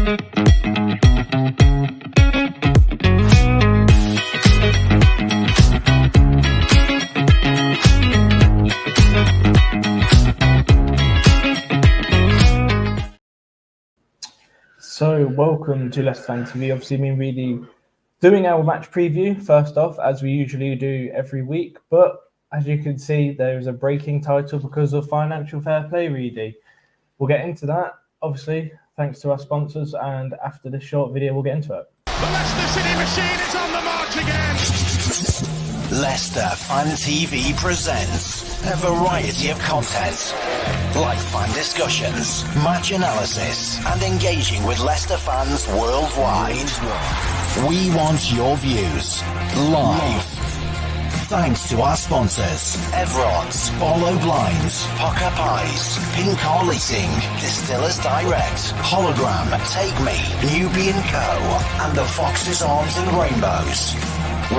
So, welcome to Leicester Fan TV. Obviously, me and Reedy doing our match preview first off, as we usually do every week. But as you can see, there is a breaking title because of financial fair play, Reedy. We'll get into that, obviously, thanks to our sponsors. And after this short video, we'll get into it. The Leicester City machine is on the march again. Leicester Fan TV presents a variety of content, like fan discussions, match analysis, and engaging with Leicester fans worldwide. We want your views live. Thanks to our sponsors, Everards, Barlow Blinds, Pukka Pies, Car Leasing, Distillers Direct, Hollogram, Take Me, Newby Co, and the Foxes Arms and Rainbows.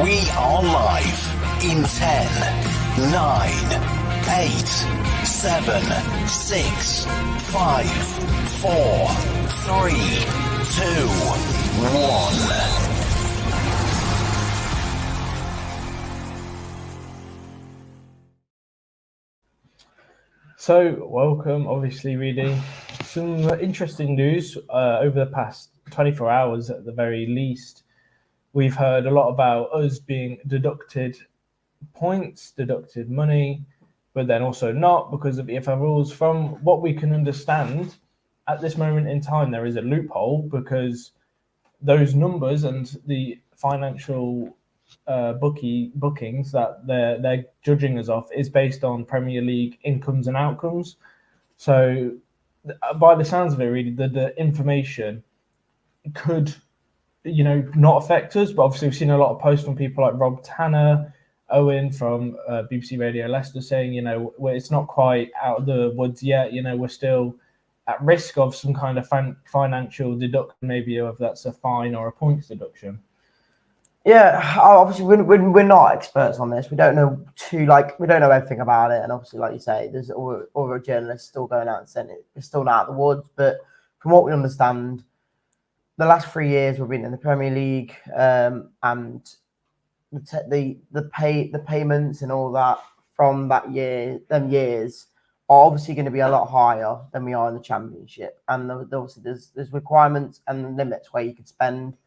We are live in 10, 9, 8, 7, 6, 5, 4, 3, 2, 1. So, welcome, obviously, Reedy. Some interesting news over the past 24 hours at the very least. We've heard a lot about us being deducted points, deducted money, but then also not because of EFL rules. From what we can understand, at this moment in time, there is a loophole because those numbers and the financial bookings that they're judging us off is based on Premier League incomes and outcomes. So by the sounds of it, really, the information could, not affect us. But obviously, we've seen a lot of posts from people like Rob Tanner, Owen from BBC Radio Leicester saying, it's not quite out of the woods yet. We're still at risk of some kind of financial deduction, maybe if that's a fine or a points deduction. Yeah, obviously we're not experts on this. We don't know we don't know everything about it. And obviously, like you say, there's other journalists still going out and saying it's still not out of the woods. But from what we understand, the last 3 years we've been in the Premier League, and the payments and all that from them years are obviously going to be a lot higher than we are in the Championship. And obviously there's requirements and limits where you could spend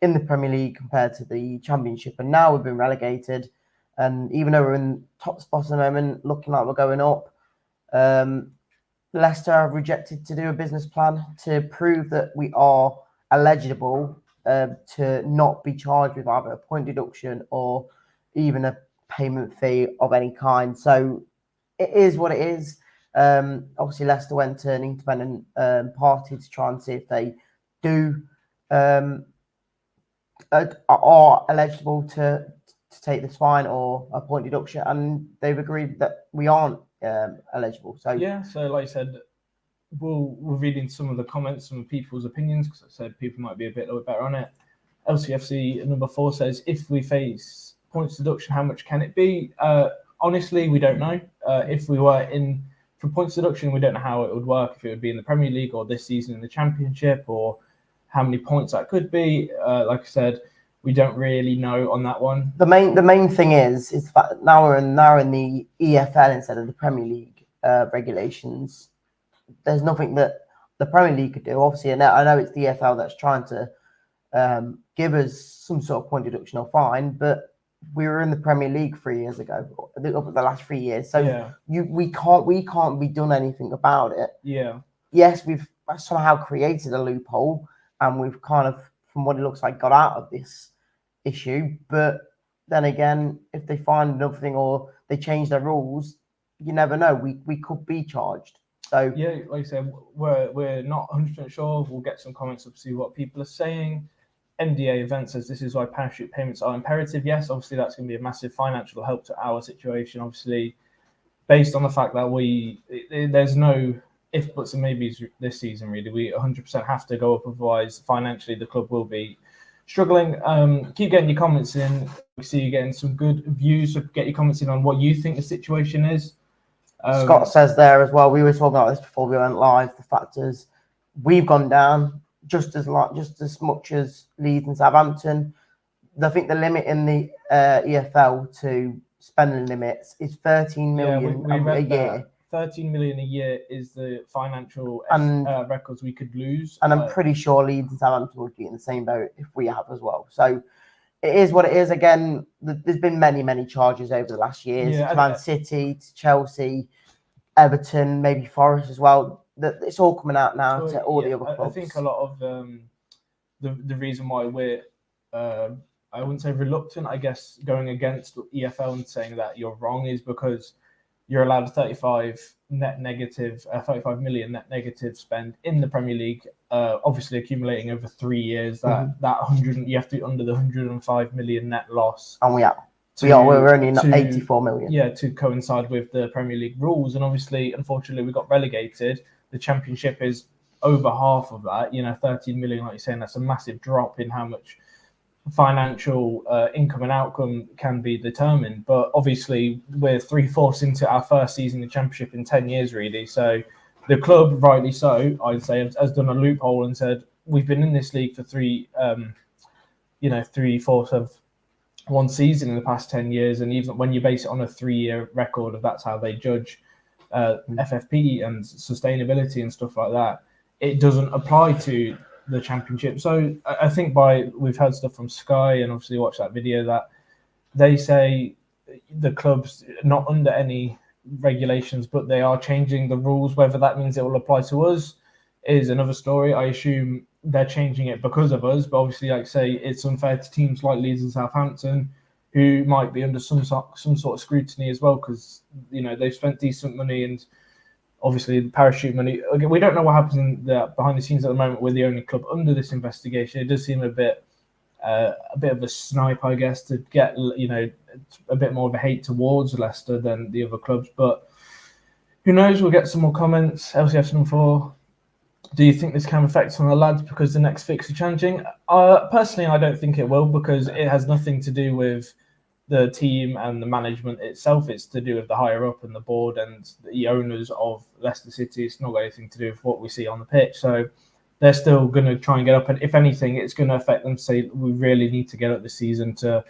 in the Premier League compared to the Championship. And now we've been relegated, and even though we're in top spot at the moment, looking like we're going up, Leicester have rejected to do a business plan to prove that we are eligible to not be charged with either a point deduction or even a payment fee of any kind. So it is what it is. Obviously, Leicester went to an independent party to try and see if they are eligible to take this fine or a point deduction, and they've agreed that we aren't eligible. So like I said, we're reading some of the comments, some people's opinions, because I said people might be a bit better on it. LCFC number 4 says, if we face points deduction, how much can it be? Honestly, we don't know. If we were in for points deduction, we don't know how it would work, if it would be in the Premier League or this season in the Championship, or how many points that could be. Like I said, we don't really know on that one. The main thing is that now we're in the EFL instead of the Premier League regulations. There's nothing that the Premier League could do. Obviously, I know it's the EFL that's trying to give us some sort of point deduction or fine, but we were in the Premier League 3 years ago, over the last 3 years. So we can't be done anything about it. Yeah. Yes, we've somehow created a loophole, and we've kind of, from what it looks like, got out of this issue. But then again, if they find another thing or they change their rules, you never know. We could be charged. So yeah, like I said, we're not 100% sure. We'll get some comments to see what people are saying. MDA event says this is why parachute payments are imperative. Yes, obviously that's going to be a massive financial help to our situation. Obviously, based on the fact that there's no if, buts and maybes this season, really. We 100% have to go up, otherwise financially the club will be struggling. Keep getting your comments in. We see you getting some good views, so get your comments in on what you think the situation is. Scott says there as well, we were talking about this before we went live, the fact is we've gone down, just as much as Leeds and Southampton. I think the limit in the EFL to spending limits is 13 million we read a year. That 13 million a year is the financial records we could lose. And I'm pretty sure Leeds and Southampton would be in the same boat if we have as well. So it is what it is. Again, there's been many charges over the last years. To Man City, to Chelsea, Everton, maybe Forest as well. It's all coming out now to all the other clubs. I think a lot of the reason why we're I wouldn't say reluctant, I guess, going against EFL and saying that you're wrong is because you're allowed a 35 million net negative spend in the Premier League, obviously accumulating over 3 years. That 100, you have to be under the 105 million net loss. And we're only 84 million. Yeah, to coincide with the Premier League rules. And obviously, unfortunately, we got relegated. The Championship is over half of that. 13 million, like you're saying, that's a massive drop in how much financial income and outcome can be determined. But obviously we're 3/4 into our first season in the Championship in 10 years, really. So the club, rightly so, I'd say, has done a loophole and said we've been in this league for 3/4 of one season in the past 10 years. And even when you base it on a 3-year record of that's how they judge FFP and sustainability and stuff like that, it doesn't apply to the Championship. So I think we've heard stuff from Sky and obviously watched that video that they say the club's not under any regulations, but they are changing the rules. Whether that means it will apply to us is another story. I assume they're changing it because of us, but obviously, like I say, it's unfair to teams like Leeds and Southampton who might be under some sort of scrutiny as well, because they've spent decent money and obviously the parachute money. Again, we don't know what happens behind the scenes at the moment. We're the only club under this investigation. It does seem a bit of a snipe, I guess, to get a bit more of a hate towards Leicester than the other clubs. But who knows? We'll get some more comments. LCF number 4. Do you think this can affect on the lads because the next fixture challenging? Personally, I don't think it will, because it has nothing to do with the team and the management itself. It's to do with the higher up and the board and the owners of Leicester City. It's not got anything to do with what we see on the pitch. So they're still going to try and get up. And if anything, it's going to affect them to say, we really need to get up this season to,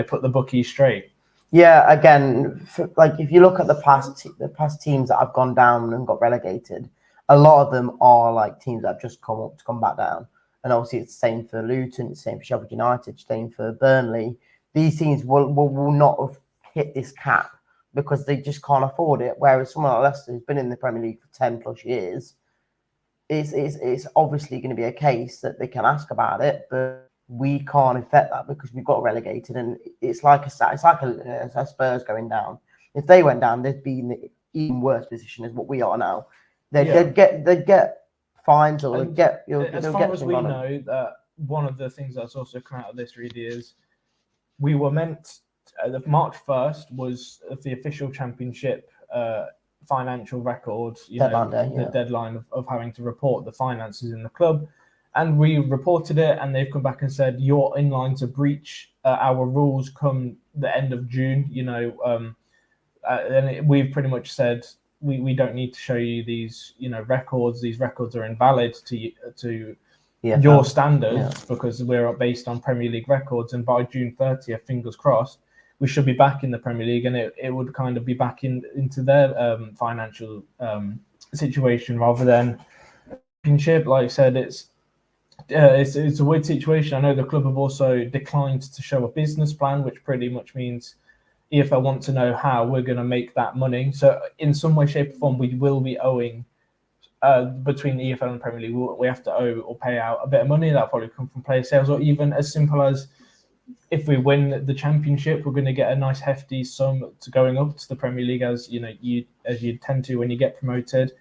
put the bookies straight. Yeah, again, if you look at the past teams that have gone down and got relegated, a lot of them are like teams that have just come up to come back down. And obviously it's the same for Luton, it's the same for Sheffield United, same for Burnley. These teams will not have hit this cap because they just can't afford it. Whereas someone like Leicester, who's been in the Premier League for 10 plus years, it's obviously going to be a case that they can ask about it, but we can't affect that because we've got relegated. And it's like a Spurs going down. If they went down, they'd be in the even worse position as what we are now. They'd get fines, or they'd get. As far as we know, that one of the things that's also come out of this really is we were meant. March 1st was the official Championship financial record. The deadline of having to report the finances in the club, and we reported it, and they've come back and said you're in line to breach our rules come the end of June. And we've pretty much said. We don't need to show you these, records. These records are invalid to your standards because we're based on Premier League records. And by June 30th, fingers crossed, we should be back in the Premier League, and it would kind of be back into their financial situation rather than Championship. Like I said, it's a weird situation. I know the club have also declined to show a business plan, which pretty much means EFL want to know how we're going to make that money. So in some way, shape or form, we will be owing between the EFL and Premier League. We have to owe or pay out a bit of money. That'll probably come from player sales, or even as simple as if we win the Championship, we're going to get a nice hefty sum to going up to the Premier League, as you tend to when you get promoted.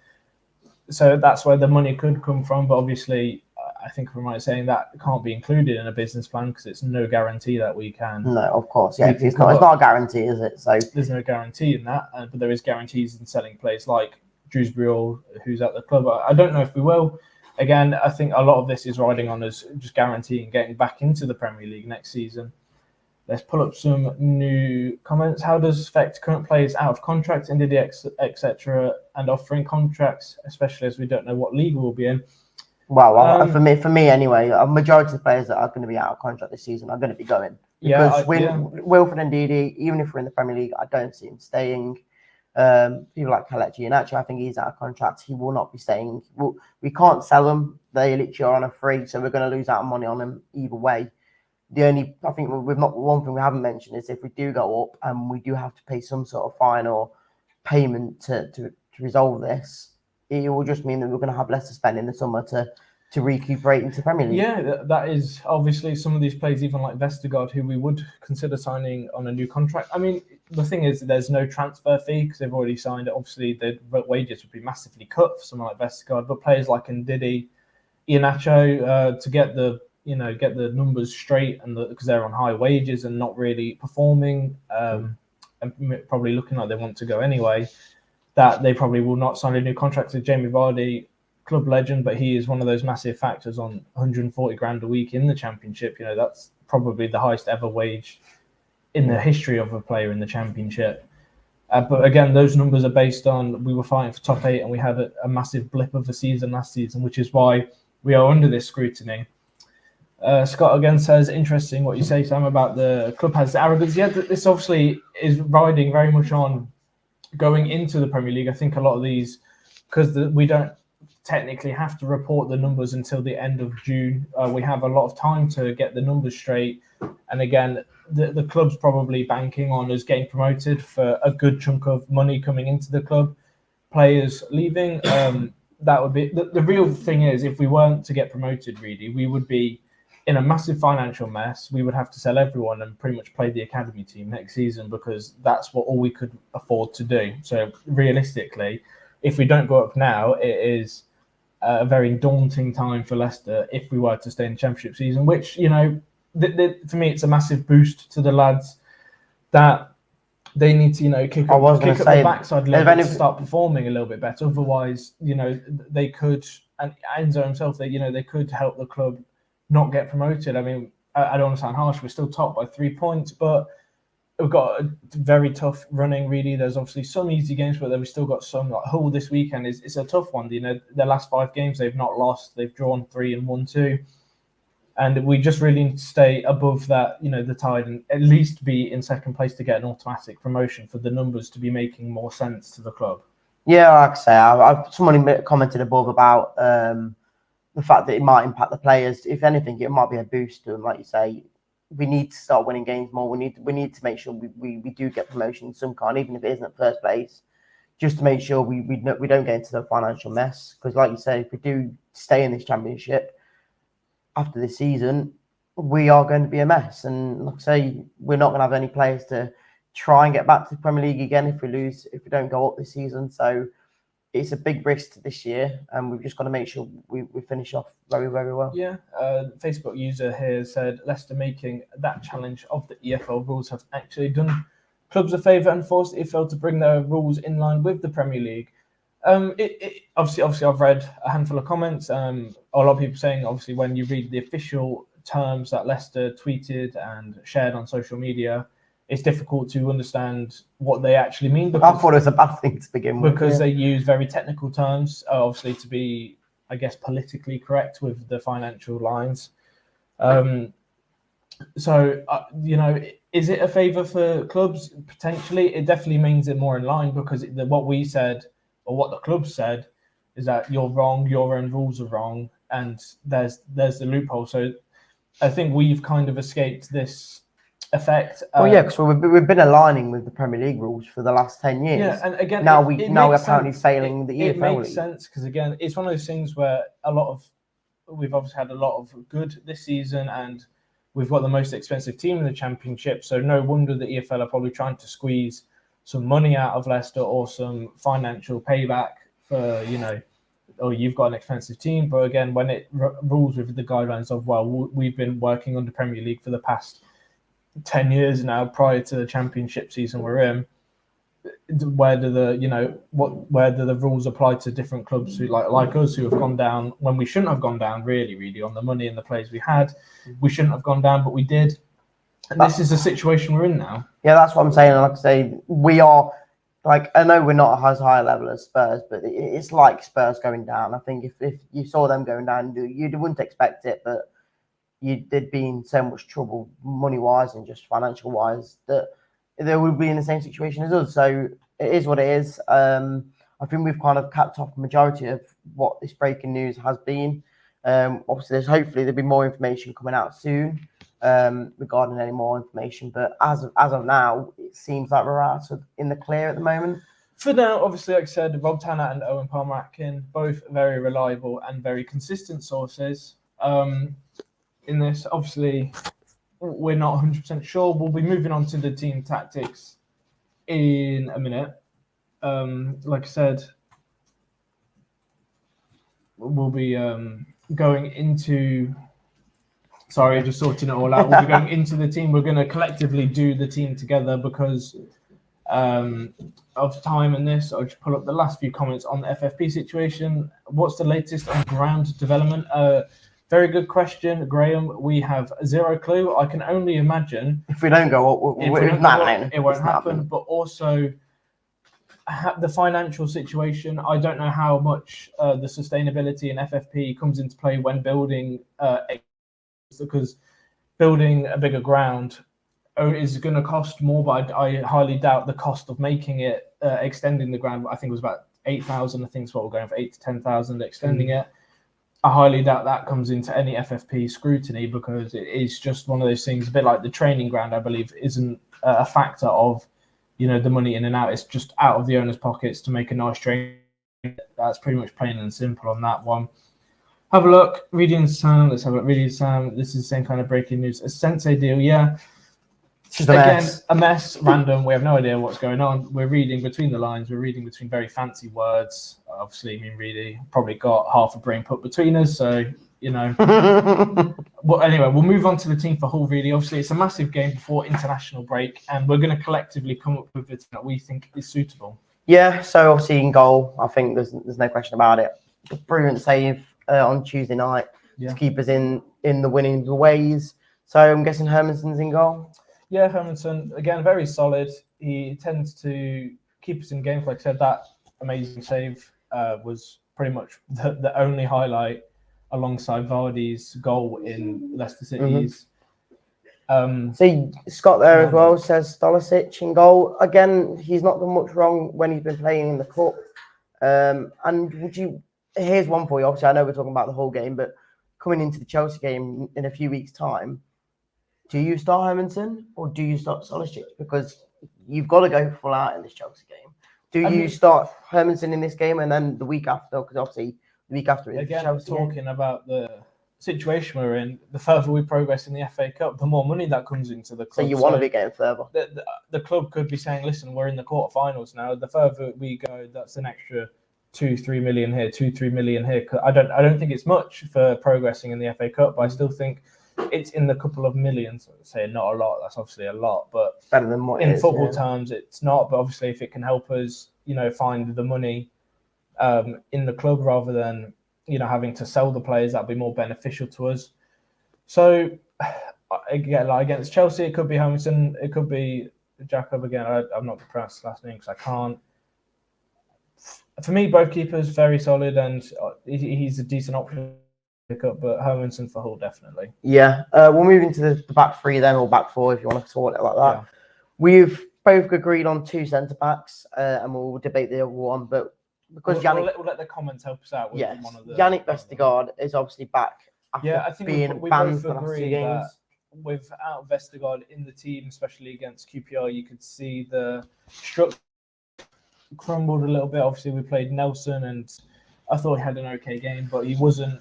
So that's where the money could come from. But obviously, I think I'm right saying that can't be included in a business plan because it's no guarantee that we can. No, of course, yeah, it's not a guarantee, is it? So there's no guarantee in that, but there is guarantees in selling players like Dewsbury, who's at the club. I don't know if we will. Again, I think a lot of this is riding on us just guaranteeing getting back into the Premier League next season. Let's pull up some new comments. How does it affect current players out of contract, NDD, etc., and offering contracts, especially as we don't know what league we'll be in? Well, for me anyway, a majority of the players that are going to be out of contract this season are going to be going. Because Wilfred and Didi, even if we're in the Premier League, I don't see him staying. People like Kelechi and actually, I think he's out of contract. He will not be staying. We can't sell him. They literally are on a free, so we're going to lose out on money on him either way. I think one thing we haven't mentioned is if we do go up and we do have to pay some sort of fine or payment to resolve this, it will just mean that we're going to have less to spend in the summer to recuperate into Premier League. Yeah, that is obviously some of these players, even like Vestergaard, who we would consider signing on a new contract. I mean, the thing is, there's no transfer fee because they've already signed it. Obviously, the wages would be massively cut for someone like Vestergaard, but players like Ndidi, Iheanacho, to get the numbers straight, and because they're on high wages and not really performing, and probably looking like they want to go anyway, that they probably will not sign a new contract with Jamie Vardy. Club legend, but he is one of those massive factors on 140 grand a week in the Championship. That's probably the highest ever wage in the history of a player in the Championship. But again, those numbers are based on we were fighting for top 8 and we had a massive blip of a season last season, which is why we are under this scrutiny. Scott again says, interesting what you say, Sam, about the club has arrogance. Yeah, this obviously is riding very much on going into the Premier League. I think a lot of these, because we don't technically have to report the numbers until the end of June. We have a lot of time to get the numbers straight. And again, the club's probably banking on us getting promoted for a good chunk of money coming into the club. Players leaving, that would be... The real thing is, if we weren't to get promoted, really, we would be in a massive financial mess. We would have to sell everyone and pretty much play the academy team next season because that's all we could afford to do. So realistically, if we don't go up now, it is a very daunting time for Leicester if we were to stay in the Championship season, which, for me, it's a massive boost to the lads that they need to, kick up the backside a little bit to start performing a little bit better. Otherwise, they could, and Enzo himself, they could help the club not get promoted. I mean, I don't want to sound harsh, we're still top by 3 points, but we've got a very tough running, really. There's obviously some easy games, but then we've still got some. Like Hull this weekend it's a tough one. Their last 5 games they've not lost. They've drawn 3 and won 2, and we just really need to stay above that, the tide, and at least be in second place to get an automatic promotion for the numbers to be making more sense to the club. Yeah, like I say, someone commented above about the fact that it might impact the players. If anything, it might be a boost to them, like you say. We need to start winning games more. We need to make sure we do get promotion of some kind, even if it isn't at first place, just to make sure we don't get into the financial mess. Because, like you say, if we do stay in this Championship after this season, we are going to be a mess. And like I say, we're not going to have any players to try and get back to the Premier League again if we don't go up this season. So it's a big risk this year, and we've just got to make sure we finish off very, very well. Yeah, Facebook user here said, Leicester making that challenge of the EFL rules have actually done clubs a favour and forced the EFL to bring their rules in line with the Premier League. Obviously, I've read a handful of comments. A lot of people saying, obviously, when you read the official terms that Leicester tweeted and shared on social media, it's difficult to understand what they actually mean. I thought it was a bad thing to begin with. Because they use very technical terms, obviously, to be, I guess, politically correct with the financial lines. So, is it a favour for clubs? Potentially. It definitely means it more in line because what we said, or what the club said, is that you're wrong, your own rules are wrong, and there's the loophole. So I think we've kind of escaped this effect. Because we've been aligning with the Premier League rules for the last 10 years. Yeah, and again, now we're apparently failing the EFL It makes league. sense because again, it's one of those things where we've obviously had a lot of good this season, and we've got the most expensive team in the Championship. So no wonder the EFL are probably trying to squeeze some money out of Leicester or some financial payback for you've got an expensive team. But again, when it rules with the guidelines of we've been working under Premier League for the past 10 years now, prior to the Championship season we're in, where do the rules apply to different clubs who like us who have gone down when we shouldn't have gone down, really on the money and the players we had. We shouldn't have gone down, but we did. And this is the situation we're in now. Yeah, that's what I'm saying. Like I say, we are like, I know we're not as high a level as Spurs, but it's like Spurs going down. I think if you saw them going down, you wouldn't expect it, but they'd be in so much trouble money-wise and just financial-wise that they would be in the same situation as us. So it is what it is. I think we've kind of capped off the majority of what this breaking news has been. Obviously, hopefully there'll be more information coming out soon regarding any more information. But as of now, it seems like we're out in the clear at the moment. For now, obviously, like I said, Rob Tanner and Owen Palmer-Atkin, both very reliable and very consistent sources. In this, obviously, we're not 100% sure. We'll be moving on to the team tactics in a minute. Like I said, we'll be going into... Sorry, just sorting it all out. We'll be going into the team. We're going to collectively do the team together because of time and this. I'll just pull up the last few comments on the FFP situation. What's the latest on ground development? Very good question, Graham. We have zero clue. I can only imagine if we don't go up, it won't happen. But also the financial situation. I don't know how much the sustainability in FFP comes into play when building, because building a bigger ground is going to cost more. But I highly doubt the cost of making it, extending the ground. I think it was about 8,000. I think it's what we're going for, 8 to 10,000 extending it. I highly doubt that comes into any FFP scrutiny because it is just one of those things, a bit like the training ground, I believe, isn't a factor of, the money in and out. It's just out of the owner's pockets to make a nice training. That's pretty much plain and simple on that one. Have a look. Reedy and Sam. Let's have a look. Reedy and Sam. This is the same kind of breaking news. A Sensei deal, yeah. Again, a mess, random. We have no idea what's going on. We're reading between the lines. We're reading between very fancy words. Obviously, me and Reedy probably got half a brain put between us. So, Well, anyway, we'll move on to the team for Hull, Reedy. Obviously, it's a massive game before international break, and we're going to collectively come up with a team that we think is suitable. Yeah, so obviously in goal, I think there's no question about it. Brilliant save on Tuesday night to keep us in the winning ways. So I'm guessing Hermanson's in goal. Yeah, Hermanson, again, very solid. He tends to keep us in games. Like I said, that amazing save was pretty much the only highlight alongside Vardy's goal in Leicester City's. See, Scott there as well says Stolisic in goal. Again, he's not done much wrong when he's been playing in the cup. And here's one for you. Obviously, I know we're talking about the whole game, but coming into the Chelsea game in a few weeks' time, do you start Hermanson or do you start Stolisic? Because you've got to go full out in this Chelsea game. Do you start Hermanson in this game and then the week after? Because obviously the week after is again, Chelsea talking about the situation we're in, the further we progress in the FA Cup, the more money that comes into the club. So you want to be getting further. The club could be saying, listen, we're in the quarterfinals now. The further we go, that's an extra 2-3 million here, 2-3 million here. I don't think it's much for progressing in the FA Cup, but I still think it's in the couple of millions. I'd say not a lot. That's obviously a lot, but better than what in football terms, it's not. But obviously, if it can help us, find the money in the club rather than having to sell the players, that'd be more beneficial to us. So again, like against Chelsea, it could be Hermanson, it could be Jacob again. I'm not going to pronounce his last name because I can't. For me, both keepers very solid, and he's a decent option. Up, but Hermanson for Hull definitely. Yeah, we'll move into the back three then, or back four if you want to sort it like that. Yeah. We've both agreed on 2 centre backs, and we'll debate the other one. But because we'll let the comments help us out. With one of the Yannick Vestergaard is obviously back. After I think being we banned both for the agree games. that without Vestergaard in the team, especially against QPR, you could see the structure crumbled a little bit. Obviously, we played Nelson, and I thought he had an okay game, but he wasn't.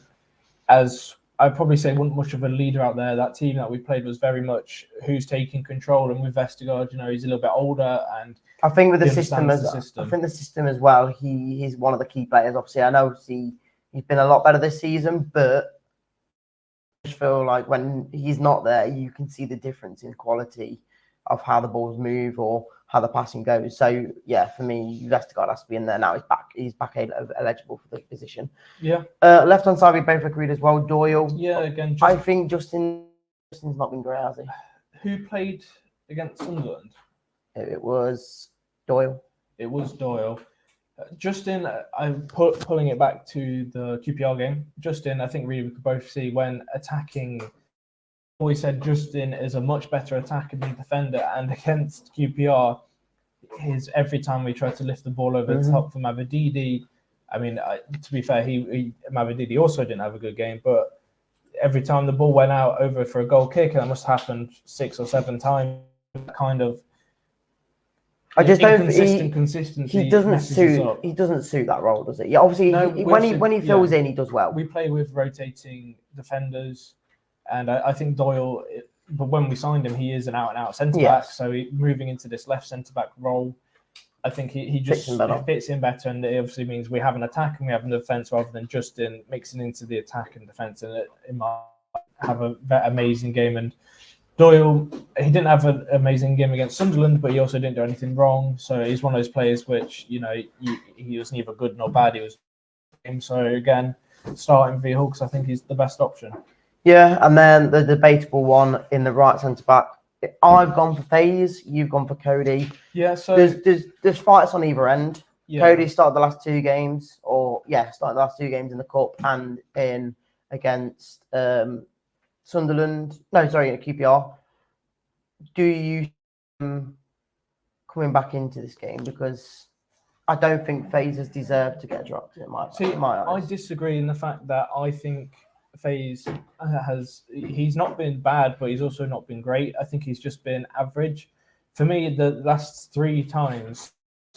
As I'd probably say, wasn't much of a leader out there. That team that we played was very much who's taking control. And with Vestergaard, he's a little bit older, and I think with the system as well, he's one of the key players. Obviously, I know he's been a lot better this season, but I just feel like when he's not there, you can see the difference in quality of how the balls move or how the passing goes. So yeah, for me, Vestergaard has to be in there now. He's back eligible for the position. Yeah. Left hand side, we both agreed as well. Doyle. Yeah, again. I think Justin's not been great, has he? Who played against Sunderland? It was Doyle. it was Doyle. Justin, I'm pulling it back to the QPR game. Justin, I think really we could both see when attacking. We said Justin is a much better attacker than defender, and against QPR, every time we tried to lift the ball over the top from Mavididi. I mean, to be fair, Mavididi also didn't have a good game, but every time the ball went out over for a goal kick, and that must have happened 6 or 7 times, kind of. I just don't. Consistency. He doesn't suit. He doesn't suit that role, does it? Yeah, obviously, when he fills in, he does well. We play with rotating defenders, and I think Doyle. But when we signed him, he is an out-and-out centre back. So moving into this left centre back role, I think he just fits in better, and it obviously means we have an attack and we have an defence rather than Justin mixing into the attack and defence. And it might have an amazing game. And Doyle, he didn't have an amazing game against Sunderland, but he also didn't do anything wrong. So he's one of those players which, he was neither good nor bad. He was. So again, starting v Hawks, I think he's the best option. Yeah, and then the debatable one in the right centre back. I've gone for FaZe. You've gone for Cody. Yeah, so there's fights on either end. Yeah. Cody started the last 2 games, started the last 2 games in the cup and in against Sunderland. No, sorry, at QPR. Do you coming back into this game, because I don't think FaZe has deserved to get dropped in my eyes. I disagree in the fact that I think FaZe he's not been bad, but he's also not been great. I think he's just been average. For me, the last 3 times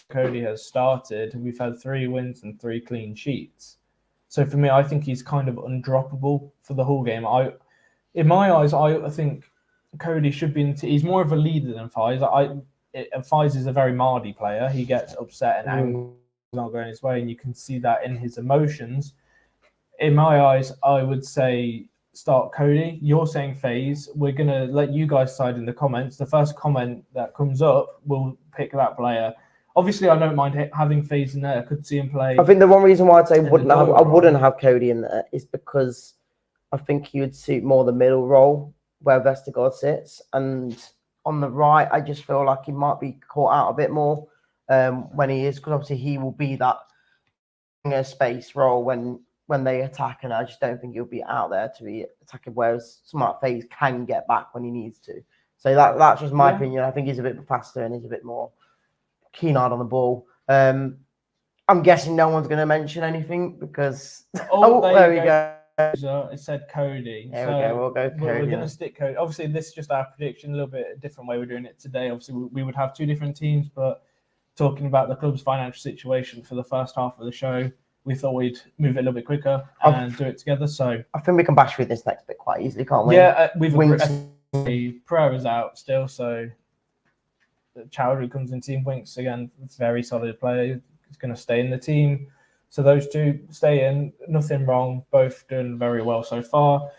Cody has started, we've had 3 wins and 3 clean sheets. So for me, I think he's kind of undroppable for the whole game. In my eyes, I think Cody should be. He's more of a leader than FaZe. FaZe is a very Mardy player. He gets upset and angry, not going his way, and you can see that in his emotions. In my eyes, I would say start Cody. You're saying FaZe. We're going to let you guys decide in the comments. The first comment that comes up, we'll pick that player. Obviously, I don't mind having FaZe in there. I could see him play. I think the one reason why I'd say I wouldn't have Cody in there is because I think he would suit more the middle role where Vestergaard sits. And on the right, I just feel like he might be caught out a bit more when he is, because obviously he will be that space role when they attack, and I just don't think he'll be out there to be attacking, whereas someone like FaZe can get back when he needs to. So that's just my opinion. I think he's a bit faster and he's a bit more keen-eyed on the ball. I'm guessing no one's going to mention anything because... there we go. It said Cody. There we go. We'll go Cody. We're going to stick Cody. Obviously, this is just our prediction, a little bit different way we're doing it today. Obviously, we would have 2 different teams, but talking about the club's financial situation for the first half of the show, we thought we'd move it a little bit quicker and do it together. So I think we can bash through this next bit quite easily, can't we? Yeah, we've Pereira's out still, so Chowdhury comes in team. Winks again, very solid player. He's going to stay in the team. So those 2 stay in. Nothing wrong. Both doing very well so far.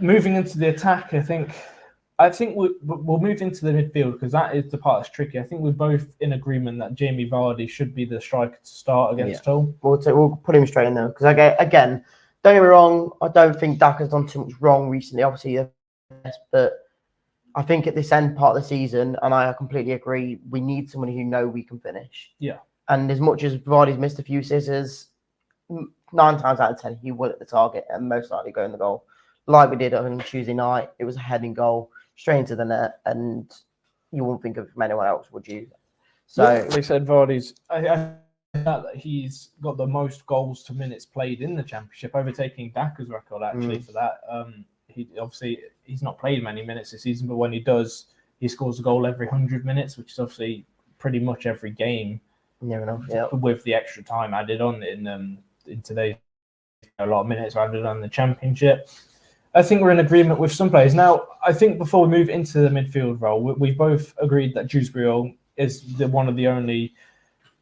Moving into the attack, I think we'll move into the midfield because that is the part that's tricky. I think we're both in agreement that Jamie Vardy should be the striker to start against Hull. We'll put him straight in there because again, don't get me wrong, I don't think Dak has done too much wrong recently. Obviously, but I think at this end part of the season, and I completely agree, we need somebody who knows we can finish. Yeah. And as much as Vardy's missed a few scissors, 9 times out of 10 he will at the target and most likely go in the goal. Like we did on Tuesday night, it was a heading goal straight into the net, and you wouldn't think of anyone else, would you? So they said Vardy's. I that he's got the most goals to minutes played in the Championship, overtaking Daka's record actually for that. He's not played many minutes this season, but when he does, he scores a goal every 100 minutes, which is obviously pretty much every game. Near enough, yeah. With the extra time added on in today's, a lot of minutes added on the Championship. I think we're in agreement with some players. Now, I think before we move into the midfield role, we've both agreed that Dewsbury is one of the only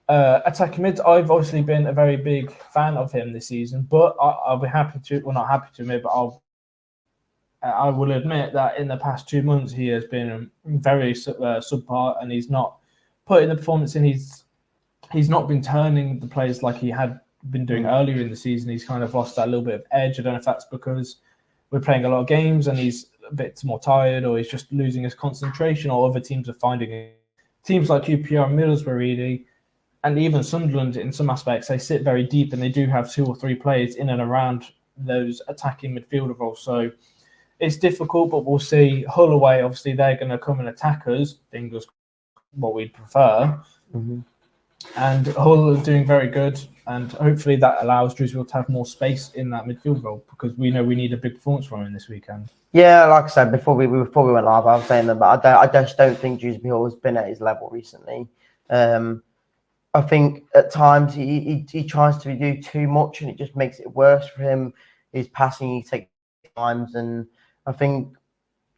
attacking mids. I've obviously been a very big fan of him this season, but I'll be happy to, well, not happy to admit, but I will admit that in the past 2 months he has been very subpar, and he's not putting the performance in. He's not been turning the players like he had been doing earlier in the season. He's kind of lost that little bit of edge. I don't know if that's because we're playing a lot of games and he's a bit more tired, or he's just losing his concentration, or other teams are finding it teams like QPR and Middlesbrough, really, and even Sunderland in some aspects, they sit very deep and they do have 2 or 3 players in and around those attacking midfielder roles. So it's difficult, but we'll see. Hull away, obviously, they're going to come and attack us. Fingers what we'd prefer. Mm-hmm. And Hull are doing very good. And hopefully that allows Drewsville to have more space in that midfield role, because we know we need a big performance from him this weekend. Yeah, like I said before we went live, I was saying that, but I just don't think Drewsville has been at his level recently. I think at times he tries to do too much, and it just makes it worse for him. His passing, he takes times, and I think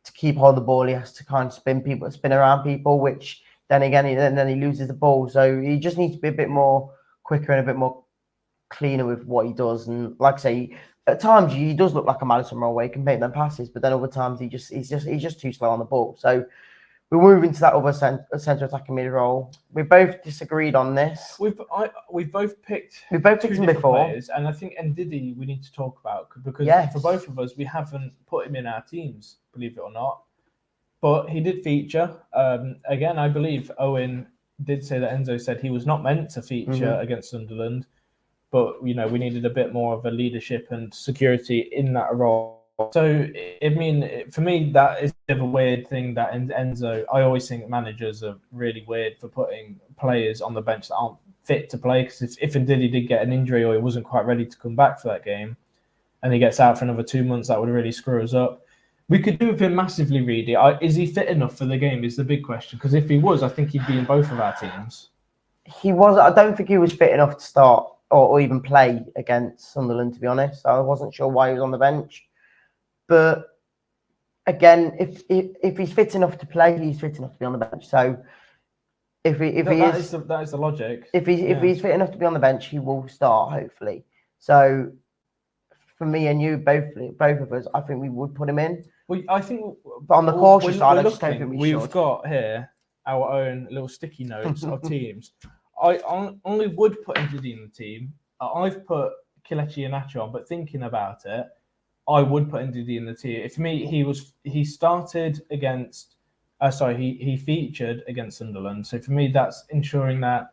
to keep hold of the ball, he has to kind of spin around people, which then again, then he loses the ball. So he just needs to be a bit more quicker and a bit more cleaner with what he does. And like I say, at times he does look like a Madison role where he can make them passes, but then other times he's just too slow on the ball. So we're moving to that other centre attacking mid role. We both disagreed on this. We've both picked him before, players, and I think Ndidi we need to talk about, because for both of us we haven't put him in our teams, believe it or not. But he did feature. Again, I believe Owen did say that Enzo said he was not meant to feature against Sunderland, but we needed a bit more of a leadership and security in that role. So, I mean, for me, that is a bit of a weird thing that Enzo, I always think managers are really weird for putting players on the bench that aren't fit to play, because if Ndidi did get an injury or he wasn't quite ready to come back for that game and he gets out for another 2 months, that would really screw us up. We could do with him massively, Reedy. Is he fit enough for the game is the big question, because if he was, I think he'd be in both of our teams. He was. I don't think he was fit enough to start or even play against Sunderland, to be honest. I wasn't sure why he was on the bench. But again, if he's fit enough to play, he's fit enough to be on the bench. So that is the logic. If he's fit enough to be on the bench, he will start, hopefully. So for me and you, both of us, I think we would put him in. Well, I think, but on the cautious side, I just don't think we should. We've got here our own little sticky notes of teams. I only would put Ndidi in the team. I've put Kelechi Iheanacho on, but thinking about it, I would put Ndidi in the team. For me, he started against. He featured against Sunderland. So for me, that's ensuring that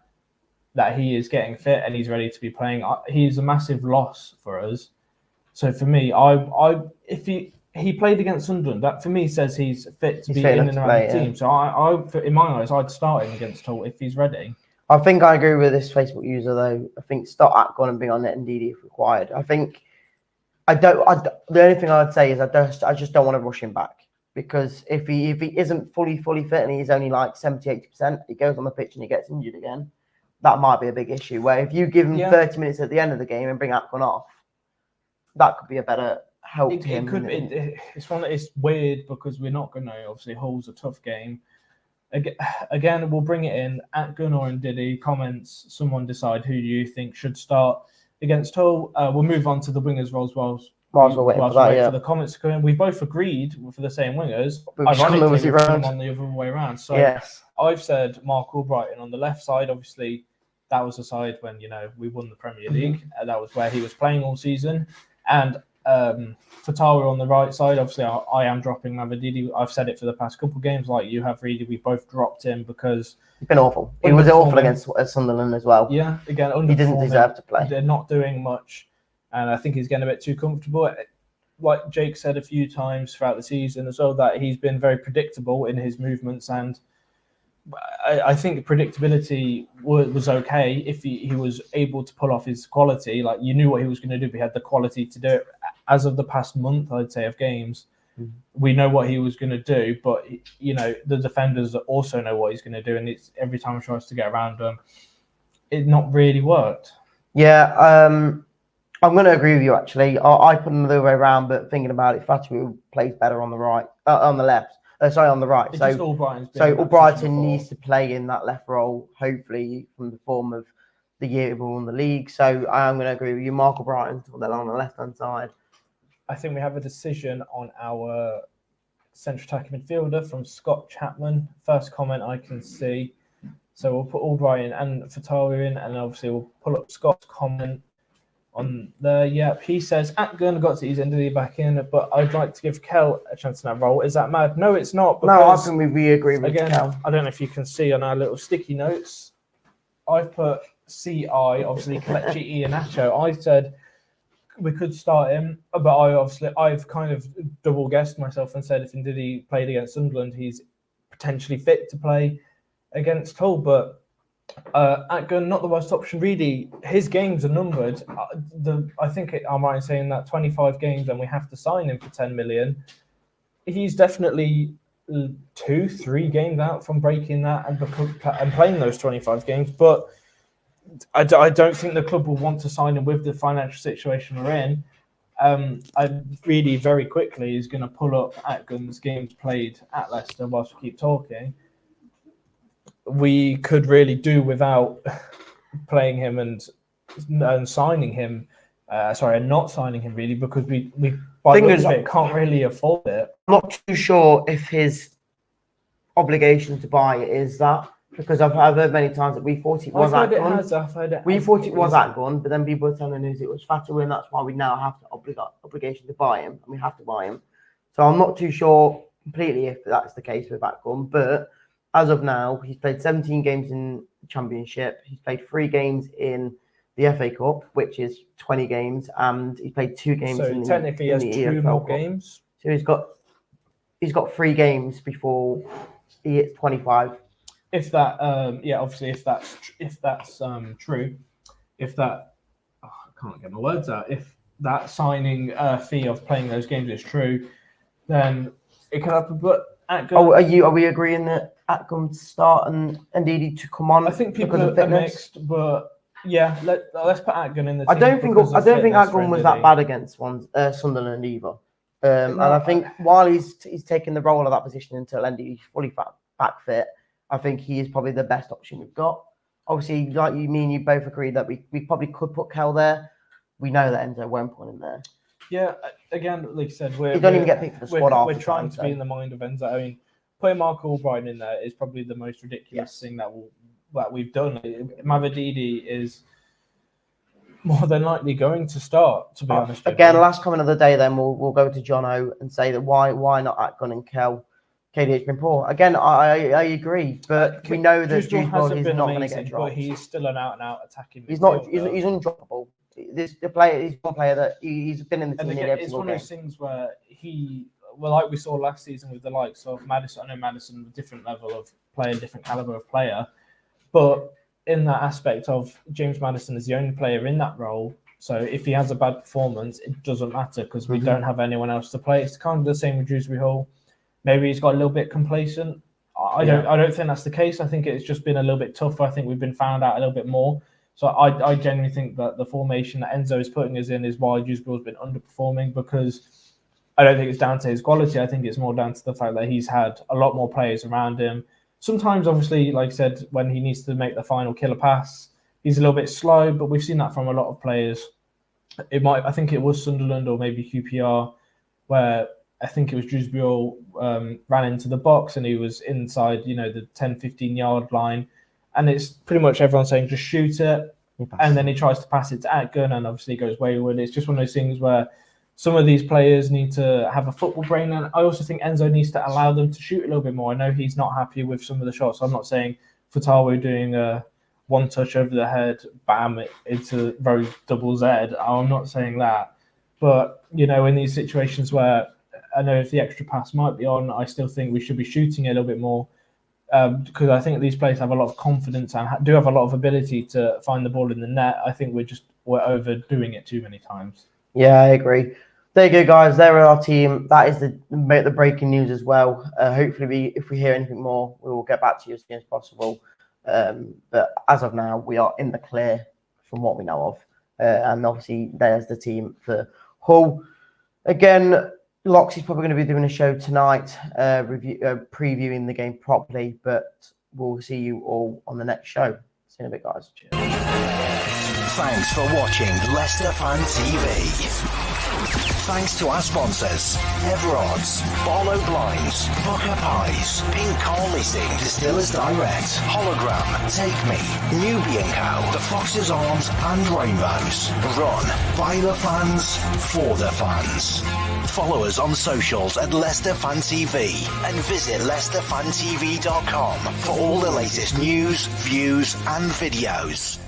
he is getting fit and he's ready to be playing. He's a massive loss for us. So for me, if he played against Sunderland, that for me says he's fit to be in and around the team. So in my eyes, I'd start him against Hull if he's ready. I think I agree with this Facebook user though. I think start Atgon and bring on Ndidi if required. I think the only thing I would say is I just don't want to rush him back, because if he isn't fully fit and he's only like 70-80%, he goes on the pitch and he gets injured again. That might be a big issue. Where if you give him 30 minutes at the end of the game and bring Atgon off, that could be a better help to him. It's weird because we're not going to. Obviously, Hull's a tough game. Again, we'll bring it in. At Gunnar and Diddy comments, someone decide who you think should start against Hull. We'll move on to the wingers roles whilst we're waiting for the comments to come in. We both agreed for the same wingers. Ironically, we put them on the other way around. So yes. I've said Mark Albrighton on the left side. Obviously, that was the side when we won the Premier League. That was where he was playing all season. And Fatawa on the right side. Obviously, I am dropping Mavididi. I've said it for the past couple of games, like you have, Reedy. We both dropped him because he's been awful. He was awful against Sunderland as well. Yeah, again, he didn't deserve to play. They're not doing much, and I think he's getting a bit too comfortable. Like Jake said a few times throughout the season as well, that he's been very predictable in his movements, and I think predictability was okay if he was able to pull off his quality. Like, you knew what he was going to do. He had the quality to do it. As of the past month, I'd say, of games, we know what he was going to do. But, the defenders also know what he's going to do. And it's every time he tries to get around them, it not really worked. Yeah, I'm going to agree with you, actually. I put him the other way around, but thinking about it, Fatu plays better on the right, on the left. On the right. Albrighton needs to play in that left role, hopefully, from the form of the year we won the league. So I am going to agree with you. Mark Albrighton on the left-hand side. I think we have a decision on our central attacking midfielder from Scott Chapman. First comment I can see. So we'll put Albrighton and Fatawa in, and obviously we'll pull up Scott's comment on there. Yep, he says, Atgun got to ease Ndidi back in, but I'd like to give Kel a chance in that role. Is that mad? No, it's not. No, I think we agree with again, Kel. I don't know if you can see on our little sticky notes, I've put CI, obviously Kelechi E and Nacho. I said we could start him, but I've kind of double guessed myself and said if Ndidi played against Sunderland, he's potentially fit to play against Hull. But Atgun, not the worst option. Really, his games are numbered. I think I'm right in saying that 25 games, and we have to sign him for 10 million. He's definitely 2-3 games out from breaking that and playing those 25 games, but I don't think the club will want to sign him with the financial situation we're in. I really very quickly is going to pull up Atgun's games played at Leicester whilst we keep talking. We could really do without playing him and signing him. And not signing him really, because we by the looks of it can't really afford it. I'm not too sure if his obligation to buy it is that. Because I've heard many times that we thought it was Atgun. We thought it was Atgun, but then people were telling us it was Fatu, and that's why we now have the obligation to buy him, and we have to buy him. So I'm not too sure completely if that's the case with Atgun, but as of now, he's played 17 games in the Championship. He's played 3 games in the FA Cup, which is 20 games, and he played 2 games in technically in he has the 2 EFL more Cup. games. So he's got 3 games before he hits 25. If that, obviously, if that's true, if that, I can't get my words out. If that signing fee of playing those games is true, then it could happen. But Atgun, are we agreeing that Atgun to start and Ndidi to come on? I think people are mixed, but yeah, let's put Atgun in the team. I don't think Atgun was that bad against Sunderland either. And I think while he's taking the role of that position until Ndidi's fully back fit, I think he is probably the best option we've got. Obviously, like me and you both agree that we probably could put Kel there. We know that Enzo won't put him there. Yeah, again, like I said, he don't even get picked for the squad. We're trying to be in the mind of Enzo. I mean, putting Mark Albright in there is probably the most ridiculous thing that we've done. Mavididi is more than likely going to start, to be honest. Again, last comment of the day, then we'll go to Jono and say that why not Atgun and Kel? KDH's been poor. Again, I agree, but we know that Dewsbury is not going to get dropped. But he's still an out-and-out attacking. He's not. He's undroppable. He's one player that he's been in the team. Again, it's one of those things where like we saw last season with the likes of Maddison. I know Maddison, a different level of player, different caliber of player, but in that aspect of James Maddison is the only player in that role. So if he has a bad performance, it doesn't matter because we don't have anyone else to play. It's kind of the same with Dewsbury Hall. Maybe he's got a little bit complacent. I don't think that's the case. I think it's just been a little bit tougher. I think we've been found out a little bit more. So I genuinely think that the formation that Enzo is putting us in is why Dewsbury's been underperforming, because I don't think it's down to his quality. I think it's more down to the fact that he's had a lot more players around him. Sometimes, obviously, like I said, when he needs to make the final killer pass, he's a little bit slow, but we've seen that from a lot of players. I think it was Sunderland or maybe QPR, where I think it was Dewsbury ran into the box and he was inside, the 10, 15 yard line. And it's pretty much everyone saying, just shoot it. And then he tries to pass it to Atgun and obviously goes wayward. It's just one of those things where some of these players need to have a football brain. And I also think Enzo needs to allow them to shoot a little bit more. I know he's not happy with some of the shots. I'm not saying Fatawu doing a one touch over the head, bam, it's a very double Z. I'm not saying that. But, in these situations where I know if the extra pass might be on, I still think we should be shooting it a little bit more because I think these players have a lot of confidence and do have a lot of ability to find the ball in the net. I think we're overdoing it too many times. Yeah, I agree. There you go, guys. There are our team. That is the breaking news as well. Hopefully, if we hear anything more, we will get back to you as soon as possible. But as of now, we are in the clear from what we know of. And obviously, there's the team for Hull. Again, Loxy's probably going to be doing a show tonight, previewing the game properly, but we'll see you all on the next show. See you in a bit, guys. Cheers. Thanks for watching Leicester Fan TV. Thanks to our sponsors, Everards, Barlow Blinds, Pukka Pies, Car Leasing, Distillers Direct, Hollogram, Take Me, Newby Co, The Fox's Arms and Rainbows. Run by the fans, for the fans. Follow us on socials at Leicester Fan TV and visit leicesterfantv.com for all the latest news, views and videos.